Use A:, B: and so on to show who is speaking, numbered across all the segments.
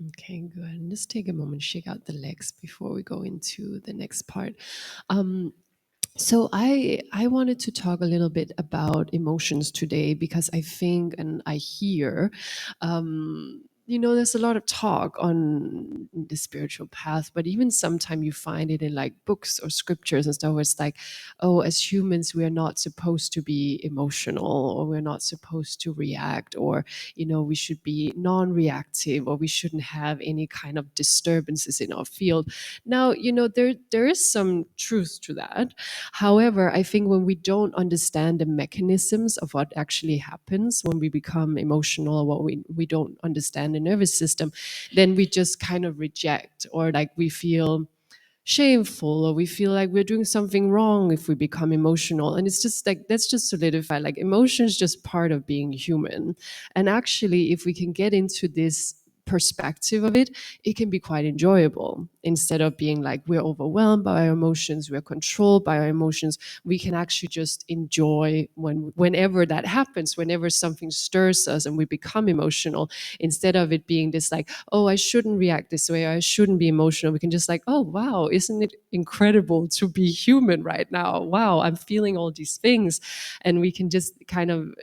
A: Okay, good. And just take a moment, shake out the legs before we go into the next part. Um, so I wanted to talk a little bit about emotions today because I think and I hear, there's a lot of talk on the spiritual path, but even sometimes you find it in like books or scriptures and stuff where it's like, oh, as humans, we are not supposed to be emotional, or we're not supposed to react, or, we should be non-reactive, or we shouldn't have any kind of disturbances in our field. Now, there is some truth to that. However, I think when we don't understand the mechanisms of what actually happens when we become emotional, or what we don't understand the nervous system, then we just kind of reject, or like we feel shameful, or we feel like we're doing something wrong if we become emotional. And it's just like, that's just solidified, like emotion is just part of being human. And actually, if we can get into this perspective of it, it can be quite enjoyable. Instead of being like we're overwhelmed by our emotions, we're controlled by our emotions, we can actually just enjoy whenever that happens, whenever something stirs us and we become emotional. Instead of it being this like, oh, I shouldn't react this way, or I shouldn't be emotional, we can just like, oh wow, isn't it incredible to be human right now? Wow, I'm feeling all these things. And we can just kind of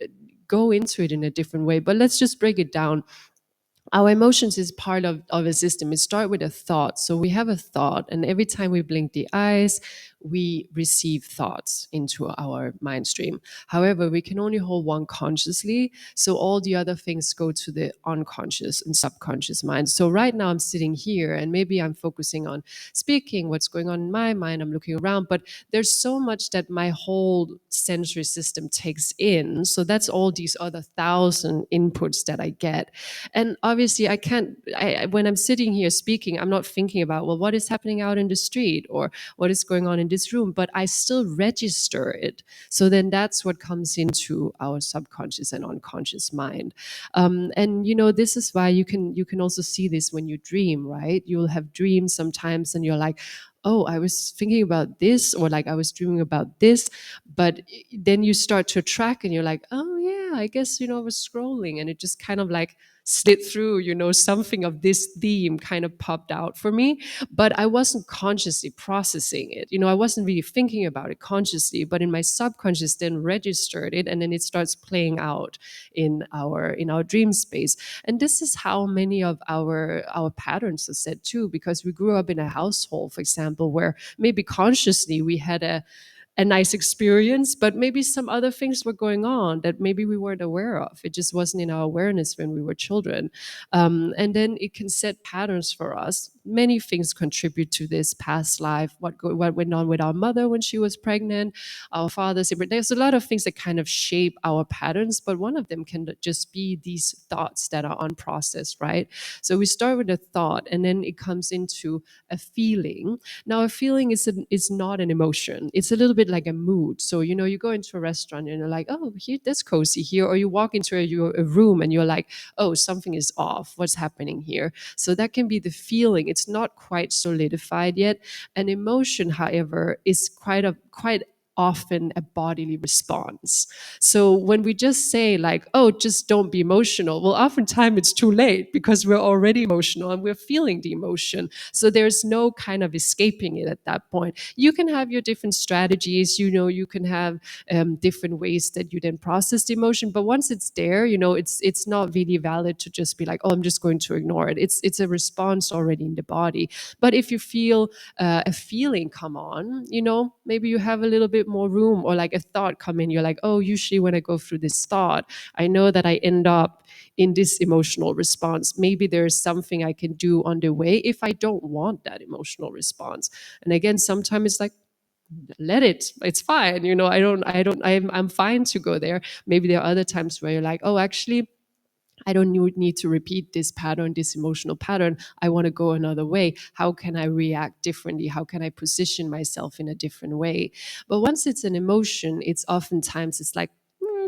A: go into it in a different way. But let's just break it down. Our emotions is part of a system. It starts with a thought. So we have a thought, and every time we blink the eyes, we receive thoughts into our mind stream. However, we can only hold one consciously. So all the other things go to the unconscious and subconscious mind. So right now I'm sitting here and maybe I'm focusing on speaking, what's going on in my mind. I'm looking around, but there's so much that my whole sensory system takes in. So that's all these other thousand inputs that I get. And obviously I can't, when I'm sitting here speaking, I'm not thinking about, well, what is happening out in the street, or what is going on in this room, but I still register it. So then that's what comes into our subconscious and unconscious mind. And this is why you can also see this when you dream, right? You'll have dreams sometimes and you're like, oh, I was thinking about this, or like I was dreaming about this. But then you start to track and you're like, oh yeah, I guess, I was scrolling and it just kind of like slid through, something of this theme kind of popped out for me. But I wasn't consciously processing it. I wasn't really thinking about it consciously, but in my subconscious then registered it, and then it starts playing out in our dream space. And this is how many of our patterns are set too, because we grew up in a household, for example, where maybe consciously we had a nice experience, but maybe some other things were going on that maybe we weren't aware of. It just wasn't in our awareness when we were children. And then it can set patterns for us. Many things contribute to this past life. What went on with our mother when she was pregnant, our father's. There's a lot of things that kind of shape our patterns, but one of them can just be these thoughts that are unprocessed, right? So we start with a thought, and then it comes into a feeling. Now, a feeling is not an emotion. It's a little bit like a mood. So, you go into a restaurant and you're like, oh, here, that's cozy here. Or you walk into a room and you're like, oh, something is off. What's happening here? So that can be the feeling. It's not quite solidified yet. An emotion, however, is quite often a bodily response. So when we just say like, oh, just don't be emotional, well, oftentimes it's too late because we're already emotional and we're feeling the emotion. So there's no kind of escaping it at that point. You can have your different strategies, you can have different ways that you then process the emotion. But once it's there, it's not really valid to just be like, oh, I'm just going to ignore it. It's a response already in the body. But if you feel a feeling come on, maybe you have a little bit more room, or like a thought come in. You're like, oh, usually when I go through this thought, I know that I end up in this emotional response. Maybe there's something I can do on the way if I don't want that emotional response. And again, sometimes it's like, let it, it's fine. I'm fine to go there. Maybe there are other times where you're like, oh, actually, I don't need to repeat this pattern, this emotional pattern. I want to go another way. How can I react differently? How can I position myself in a different way? But once it's an emotion, it's oftentimes it's like,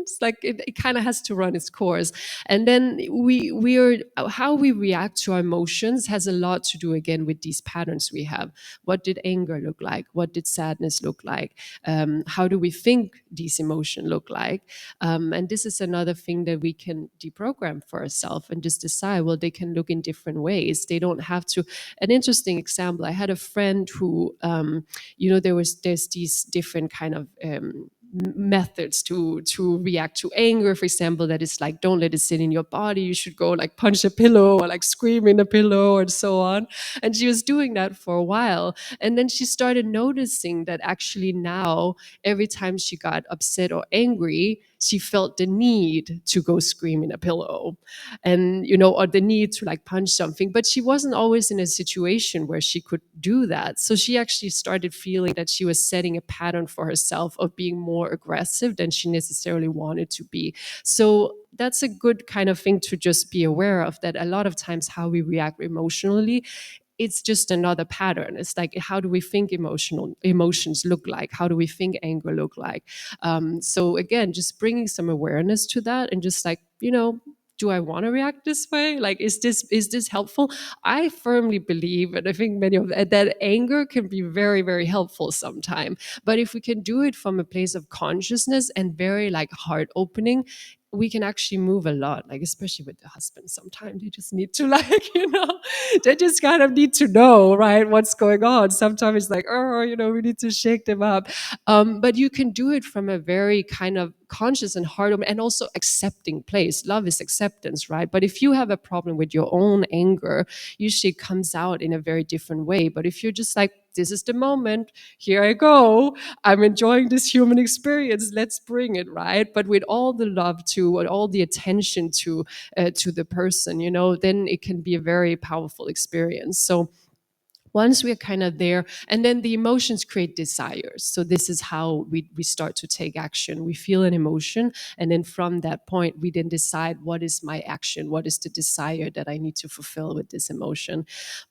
A: it's like it kind of has to run its course. And then we are how we react to our emotions has a lot to do again with these patterns we have. What did anger look like? What did sadness look like? How do we think these emotions look like? And this is another thing that we can deprogram for ourselves and just decide, well, they can look in different ways. They don't have to. An interesting example, I had a friend who, there's these different kind of methods to react to anger, for example, that is like, don't let it sit in your body, you should go like punch a pillow or like scream in a pillow and so on. And she was doing that for a while, and then she started noticing that actually now every time she got upset or angry, she felt the need to go scream in a pillow, and or the need to like punch something, but she wasn't always in a situation where she could do that. So she actually started feeling that she was setting a pattern for herself of being more aggressive than she necessarily wanted to be. So that's a good kind of thing to just be aware of, that a lot of times how we react emotionally, it's just another pattern. It's like, how do we think emotions look like? How do we think anger look like? So again, just bringing some awareness to that, and just like, do I want to react this way? Like, is this helpful? I firmly believe, and I think many of that anger can be very, very helpful sometimes. But if we can do it from a place of consciousness and very like heart opening, we can actually move a lot, like especially with the husband. Sometimes you just need to like, they just kind of need to know, right, what's going on. Sometimes it's like, oh, we need to shake them up. But you can do it from a very kind of conscious and heart open and also accepting place. Love is acceptance, right? But if you have a problem with your own anger, usually it comes out in a very different way. But if you're just like, this is the moment, here I go, I'm enjoying this human experience, let's bring it, right? But with all the love to, and all the attention to the person, then it can be a very powerful experience. So once we're kind of there, and then the emotions create desires. So this is how we start to take action. We feel an emotion, and then from that point we then decide, what is my action, what is the desire that I need to fulfill with this emotion.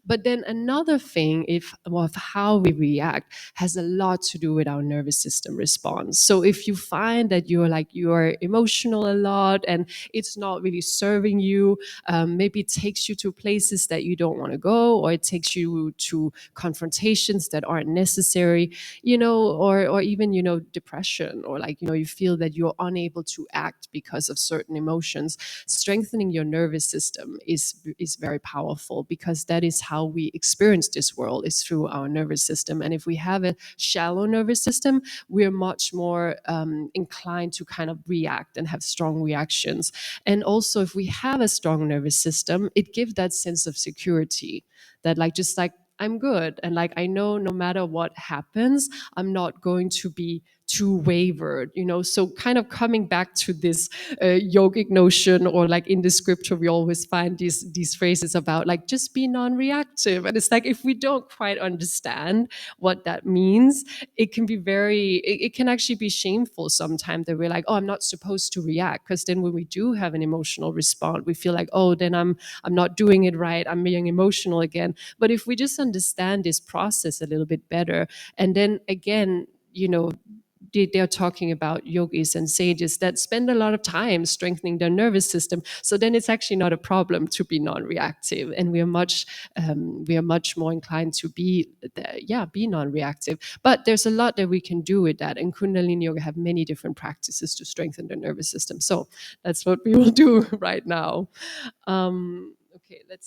A: But then another thing, if of how we react, has a lot to do with our nervous system response. So if you find that you're emotional a lot and it's not really serving you, maybe it takes you to places that you don't want to go, or it takes you to confrontations that aren't necessary, or even, depression, or like, you feel that you're unable to act because of certain emotions. Strengthening your nervous system is very powerful, because that is how we experience this world, is through our nervous system. And if we have a shallow nervous system, we're much more inclined to kind of react and have strong reactions. And also, if we have a strong nervous system, it gives that sense of security, that like, just like, I'm good, and like, I know no matter what happens, I'm not going to be too wavered. So kind of coming back to this yogic notion, or like in the scripture we always find these phrases about like, just be non-reactive. And it's like, if we don't quite understand what that means, it can be it can actually be shameful sometimes, that we're like, oh, I'm not supposed to react, because then when we do have an emotional response, we feel like, oh, then I'm not doing it right, I'm being emotional again. But if we just understand this process a little bit better, and then again, they're talking about yogis and sages that spend a lot of time strengthening their nervous system. So then it's actually not a problem to be non-reactive, and we are much more inclined to be non-reactive. But there's a lot that we can do with that, and Kundalini Yoga have many different practices to strengthen the nervous system. So that's what we will do right now. Okay, let's